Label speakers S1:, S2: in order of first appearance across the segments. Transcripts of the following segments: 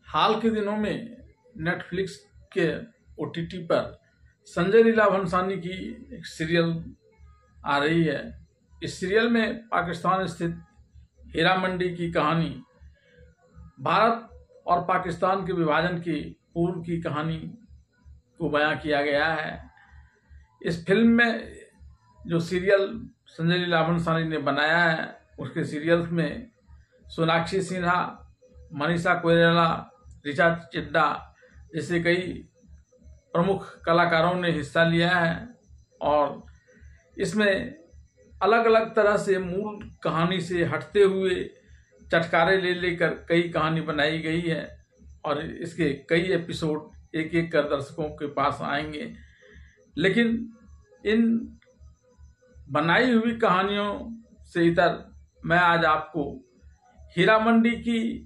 S1: हाल के दिनों में नेटफ्लिक्स के OTT पर संजय लीला भंसाली की एक सीरियल आ रही है। इस सीरियल में पाकिस्तान स्थित हीरा मंडी की कहानी, भारत और पाकिस्तान के विभाजन की पूर्व की कहानी को बयां किया गया है। इस फिल्म में जो सीरियल संजय लीला भंसाली ने बनाया है, उसके सीरियल्स में सोनाक्षी सिन्हा, मनीषा कोइराला, ऋचा चड्ढा जैसे कई प्रमुख कलाकारों ने हिस्सा लिया है और इसमें अलग अलग तरह से मूल कहानी से हटते हुए चटकारे ले लेकर कई कहानी बनाई गई है और इसके कई एपिसोड एक एक कर दर्शकों के पास आएंगे। लेकिन इन बनाई हुई कहानियों से इतर मैं आज आपको हीरा मंडी की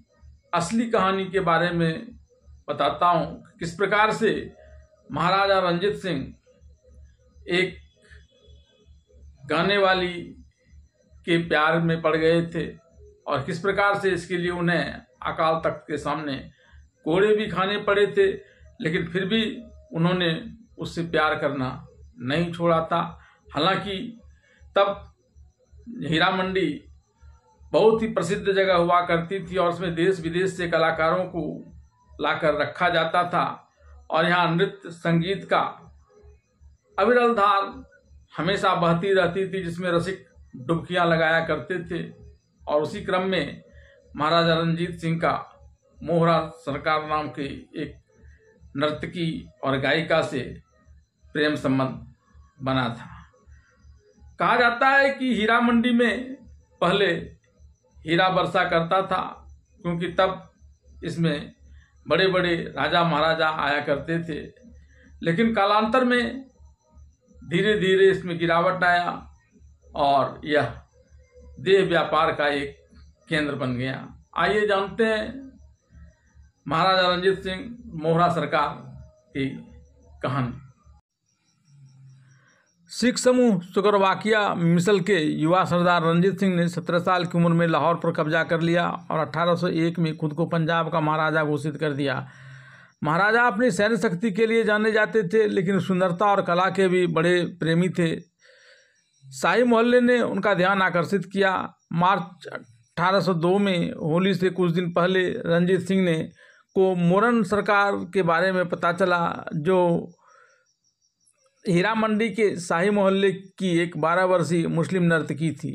S1: असली कहानी के बारे में बताता हूं। किस प्रकार से महाराजा रंजीत सिंह एक गाने वाली के प्यार में पड़ गए थे और किस प्रकार से इसके लिए उन्हें अकाल तख्त के सामने कोड़े भी खाने पड़े थे, लेकिन फिर भी उन्होंने उससे प्यार करना नहीं छोड़ा था। हालांकि तब हीरा मंडी बहुत ही प्रसिद्ध जगह हुआ करती थी और उसमें देश विदेश से कलाकारों को लाकर रखा जाता था और यहाँ नृत्य संगीत का अविरल धार हमेशा बहती रहती थी, जिसमें रसिक डुबकियां लगाया करते थे। और उसी क्रम में महाराजा रंजीत सिंह का मोहरा सरकार नाम के एक नर्तकी और गायिका से प्रेम संबंध बना था। कहा जाता है कि हीरा मंडी में पहले हीरा बरसा करता था, क्योंकि तब इसमें बड़े बड़े राजा महाराजा आया करते थे। लेकिन कालांतर में धीरे धीरे इसमें गिरावट आया और यह देह व्यापार का एक केंद्र बन गया। आइए जानते हैं महाराजा रंजीत सिंह मोहरा सरकार की कहानी। सिख समूह चकरवाकिया मिसल के युवा सरदार रंजीत सिंह ने 17 साल की उम्र में लाहौर पर कब्जा कर लिया और 1801 में खुद को पंजाब का महाराजा घोषित कर दिया। महाराजा अपनी सैन्य शक्ति के लिए जाने जाते थे, लेकिन सुंदरता और कला के भी बड़े प्रेमी थे। शाही मोहल्ले ने उनका ध्यान आकर्षित किया। मार्च 1802 में होली से कुछ दिन पहले रंजीत सिंह ने को मोरन सरकार के बारे में पता चला, जो हीरा मंडी के शाही मोहल्ले की एक 12 वर्षीय मुस्लिम नर्तकी थी।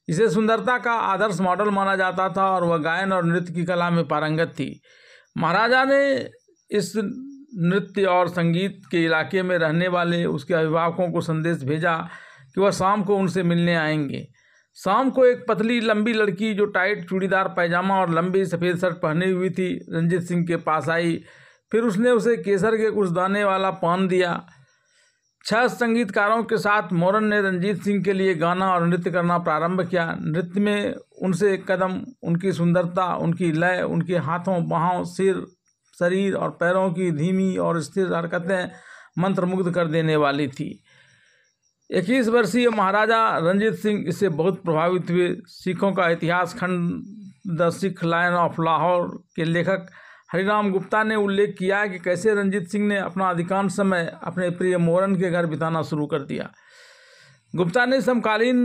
S1: इसे सुंदरता का आदर्श मॉडल माना जाता था और वह गायन और नृत्य की कला में पारंगत थी। महाराजा ने इस नृत्य और संगीत के इलाके में रहने वाले उसके अभिभावकों को संदेश भेजा कि वह शाम को उनसे मिलने आएंगे। शाम को एक पतली लंबी लड़की जो टाइट चूड़ीदार पैजामा और लंबी सफ़ेद शर्ट पहनी हुई थी रंजीत सिंह के पास आई। फिर उसने उसे केसर के कुछ दाने वाला पान दिया। 6 संगीतकारों के साथ मोरन ने रंजीत सिंह के लिए गाना और नृत्य करना प्रारंभ किया। नृत्य में उनसे कदम, उनकी सुंदरता, उनकी लय, उनके हाथों बाहों, सिर, शरीर और पैरों की धीमी और स्थिर हरकतें मंत्रमुग्ध कर देने वाली थी। 21 वर्षीय महाराजा रंजीत सिंह इससे बहुत प्रभावित हुए। सिखों का इतिहास खंड the Sikh lion of Lahore के लेखक हरिराम गुप्ता ने उल्लेख किया कि कैसे रंजीत सिंह ने अपना अधिकांश समय अपने प्रिय मोरन के घर बिताना शुरू कर दिया। गुप्ता ने समकालीन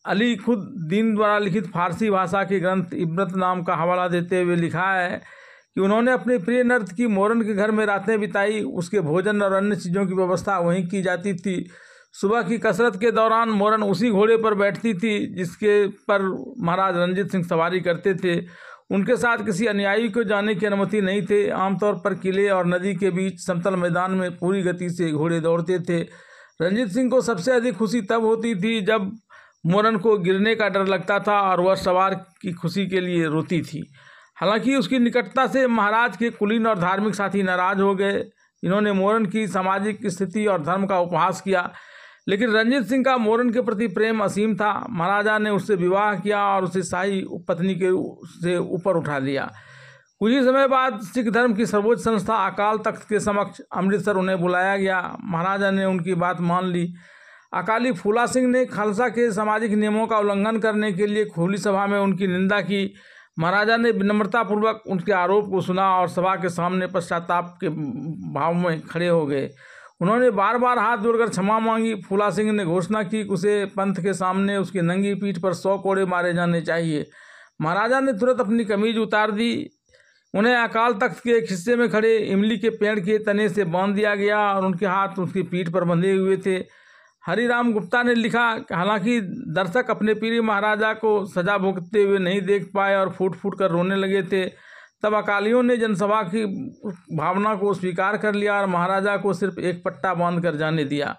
S1: अली खुद दीन द्वारा लिखित फारसी भाषा के ग्रंथ इब्रत नाम का हवाला देते हुए लिखा है कि उन्होंने अपने प्रिय नर्तकी मोरन के घर में रातें बिताई। उसके भोजन और अन्य चीज़ों की व्यवस्था वहीं की जाती थी। सुबह की कसरत के दौरान मोरन उसी घोड़े पर बैठती थी जिसके पर महाराज रंजीत सिंह सवारी करते थे। उनके साथ किसी अनुयायी को जाने की अनुमति नहीं थे। आमतौर पर किले और नदी के बीच समतल मैदान में पूरी गति से घोड़े दौड़ते थे। रंजीत सिंह को सबसे अधिक खुशी तब होती थी जब मोरन को गिरने का डर लगता था और वह सवार की खुशी के लिए रोती थी। हालांकि उसकी निकटता से महाराज के कुलीन और धार्मिक साथी नाराज हो गए। इन्होंने मोरन की सामाजिक स्थिति और धर्म का उपहास किया, लेकिन रंजीत सिंह का मोरन के प्रति प्रेम असीम था। महाराजा ने उससे विवाह किया और उसे शाही पत्नी के से ऊपर उठा लिया। कुछ ही समय बाद सिख धर्म की सर्वोच्च संस्था अकाल तख्त के समक्ष अमृतसर उन्हें बुलाया गया। महाराजा ने उनकी बात मान ली। अकाली फूला सिंह ने खालसा के सामाजिक नियमों का उल्लंघन करने के लिए खुली सभा में उनकी निंदा की। महाराजा ने विनम्रतापूर्वक उनके आरोप को सुना और सभा के सामने पश्चाताप के भाव में खड़े हो गए। उन्होंने बार बार हाथ जोड़कर क्षमा मांगी। फूला सिंह ने घोषणा की कि उसे पंथ के सामने उसकी नंगी पीठ पर 100 कोड़े मारे जाने चाहिए। महाराजा ने तुरंत अपनी कमीज उतार दी। उन्हें अकाल तख्त के एक हिस्से में खड़े इमली के पेड़ के तने से बांध दिया गया और उनके हाथ उसकी पीठ पर बंधे हुए थे। हरिराम गुप्ता ने लिखा, हालांकि दर्शक अपने पीर महाराजा को सजा भुगतते हुए नहीं देख पाए और फूट फूट कर रोने लगे थे, तब अकालियों ने जनसभा की भावना को स्वीकार कर लिया और महाराजा को सिर्फ एक पट्टा बांध कर जाने दिया।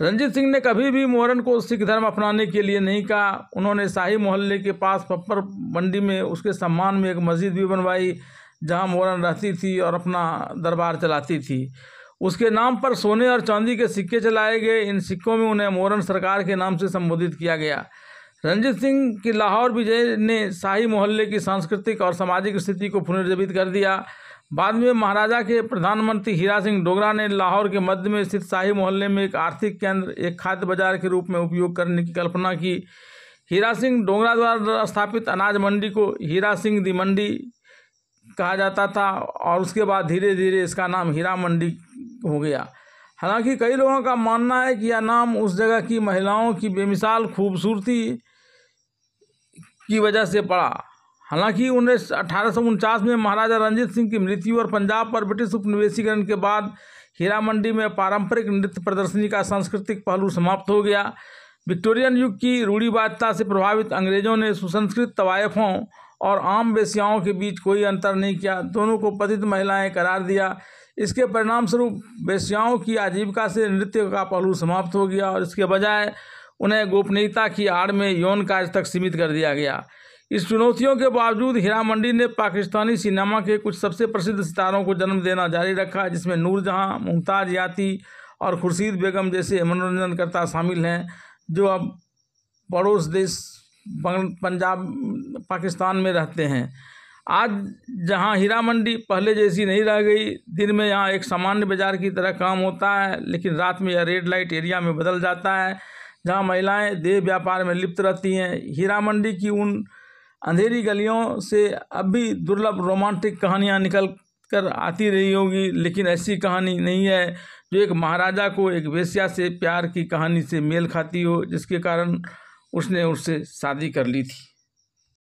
S1: रंजीत सिंह ने कभी भी मोहरन को सिख धर्म अपनाने के लिए नहीं कहा। उन्होंने शाही मोहल्ले के पास पप्पर मंडी में उसके सम्मान में एक मस्जिद भी बनवाई, जहां मोहरन रहती थी और अपना दरबार चलाती थी। उसके नाम पर सोने और चांदी के सिक्के चलाए गए। इन सिक्कों में उन्हें मोहरन सरकार के नाम से संबोधित किया गया। रंजीत सिंह की लाहौर विजय ने शाही मोहल्ले की सांस्कृतिक और सामाजिक स्थिति को पुनर्जीवित कर दिया। बाद में महाराजा के प्रधानमंत्री हीरा सिंह डोगरा ने लाहौर के मध्य में स्थित शाही मोहल्ले में एक आर्थिक केंद्र, एक खाद्य बाजार के रूप में उपयोग करने की कल्पना की। हीरा सिंह डोगरा द्वारा स्थापित अनाज मंडी को हीरा सिंह दी मंडी कहा जाता था और उसके बाद धीरे धीरे इसका नाम हीरा मंडी हो गया। हालांकि कई लोगों का मानना है कि यह नाम उस जगह की महिलाओं की बेमिसाल खूबसूरती की वजह से पड़ा। हालांकि 1849 में महाराजा रंजीत सिंह की मृत्यु और पंजाब पर ब्रिटिश उपनिवेशीकरण के बाद हीरा मंडी में पारंपरिक नृत्य प्रदर्शनी का सांस्कृतिक पहलू समाप्त हो गया। विक्टोरियन युग की रूढ़िवादिता से प्रभावित अंग्रेजों ने सुसंस्कृत तवायफों और आम वेश्याओं के बीच कोई अंतर नहीं किया, दोनों को पतित महिलाएं करार दिया। इसके परिणाम स्वरूप वेश्याओं की आजीविका से नृत्य का पहलू समाप्त हो गया और इसके बजाय उन्हें गोपनीयता की आड़ में यौन कार्य तक सीमित कर दिया गया। इस चुनौतियों के बावजूद हीरा मंडी ने पाकिस्तानी सिनेमा के कुछ सबसे प्रसिद्ध सितारों को जन्म देना जारी रखा, जिसमें नूरजहां, मुमताज़ याती और खुर्शीद बेगम जैसे मनोरंजनकर्ता शामिल हैं, जो अब पड़ोस देश पंजाब पाकिस्तान में रहते हैं। आज जहां हीरा मंडी पहले जैसी नहीं रह गई, दिन में यहाँ एक सामान्य बाजार की तरह काम होता है, लेकिन रात में यह रेड लाइट एरिया में बदल जाता है, जहां महिलाएं देह व्यापार में लिप्त रहती हैं। हीरा मंडी की उन अंधेरी गलियों से अब भी दुर्लभ रोमांटिक कहानियां निकल कर आती रही होगी, लेकिन ऐसी कहानी नहीं है जो एक महाराजा को एक वेश्या से प्यार की कहानी से मेल खाती हो, जिसके कारण उसने उससे शादी कर ली थी।